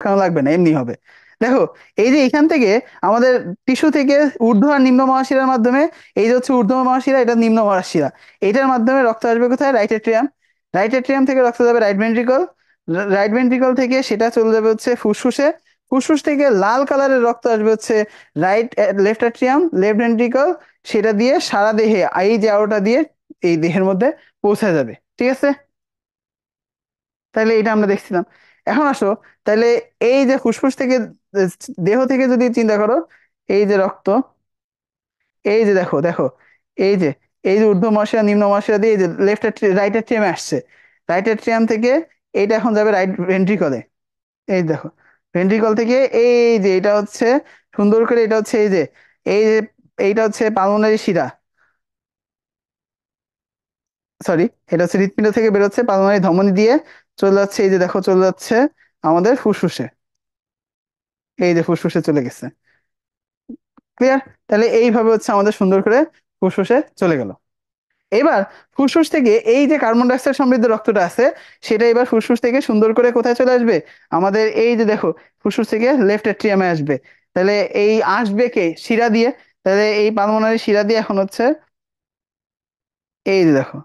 দেখানো লাগবে না, এমনি হবে। দেখো, এই যে এখান থেকে আমাদের টিস্যু থেকে ঊর্ধ্ব আর নিম্ন মহাশিরার মাধ্যমে, এই যে হচ্ছে ঊর্ধ্ব মহাশিরা, এটা নিম্ন মহাশিরা, এটার মাধ্যমে রক্ত আসবে কোথায়? Right atrium. রাইট এট্রিয়াম থেকে রক্ত যাবে রাইট ভেন্ট্রিকল। রাইট ভেন্ট্রিকল থেকে সেটা চলে যাবে হচ্ছে ফুসফুসে। ফুসফুস থেকে লাল কালারের রক্ত আসবে হচ্ছে right left atrium, left ventricle, সেটা দিয়ে সারা দেহে, এই যে আলোটা দিয়ে এই দেহের মধ্যে পৌঁছে যাবে। ঠিক আছে, তাহলে এটা আমরা দেখছিলাম। এখন আসো, তাহলে এই যে ফুসফুস থেকে, আহ, দেহ থেকে যদি চিন্তা করো, এই যে রক্ত, এই যে দেখো দেখো, এই যে, এই যে ঊর্ধ্ব মহাশিরা নিম্ন মহাশিরা দিয়ে এই যে লেফট রাইট এট্রিয়ামে আসছে। রাইট এট্রিয়াম থেকে এইটা এখন যাবে রাইট ভেন্ট্রিকলে। এই দেখো, ভেন্ট্রিকল থেকে এই যে এটা হচ্ছে সুন্দর করে, এটা হচ্ছে এই যে, এই যে এইটা হচ্ছে পালমোনারি শিরা, সরি, এটা হচ্ছে হৃৎপিণ্ড থেকে বেরোচ্ছে পালমোনারি ধমনী দিয়ে, চলে যাচ্ছে এই যে দেখো, চলে যাচ্ছে আমাদের ফুসফুসে। এই যে ফুসফুসে চলে গেছে। ক্লিয়ার? তাহলে এইভাবে হচ্ছে আমাদের সুন্দর করে ফুসফুসে চলে গেল। এবার ফুসফুস থেকে এই যে কার্বন ডাই অক্সাইড সমৃদ্ধ রক্তটা আছে, সেটা এবার ফুসফুস থেকে সুন্দর করে কোথায় চলে আসবে? আমাদের এই যে দেখো, ফুসফুস থেকে লেফট এট্রিয়ামে আসবে। তাহলে এই আসবে কে? শিরা দিয়ে। তাহলে এই পালমোনারি শিরা দিয়ে এখন হচ্ছে, এই যে দেখো,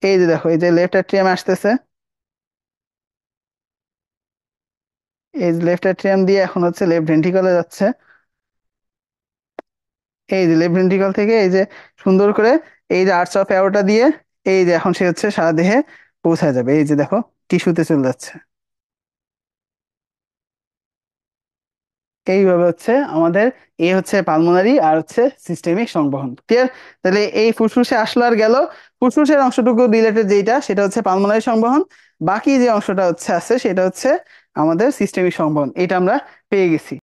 এই যে দেখো, এই যে লেফট এট্রিয়ামে আসতেছে, এই যে লেফট এট্রিয়াম দিয়ে এখন হচ্ছে লেফট ভেন্ট্রিকলে যাচ্ছে। এই যে লেফট ভেন্ট্রিকল থেকে এই যে সুন্দর করে এই যে আর্চ অফ অ্যাওর্টা দিয়ে, এই যে এখন সে হচ্ছে সারা দেহে পৌঁছায় যাবে। এই যে দেখো, টিস্যুতে চলে যাচ্ছে। এইভাবে হচ্ছে আমাদের, এই হচ্ছে পালমোনারি আর হচ্ছে সিস্টেমিক সংবহন। ক্লিয়ার? তাহলে এই ফুসফুসে আসলো আর গেল। ফুসফুসের অংশটুকু রিলেটেড যেটা, সেটা হচ্ছে পালমোনারি সংবহন। বাকি যে অংশটা হচ্ছে আছে, সেটা হচ্ছে আমাদের সিস্টেমিক সংবহন। এটা আমরা পেয়ে গেছি।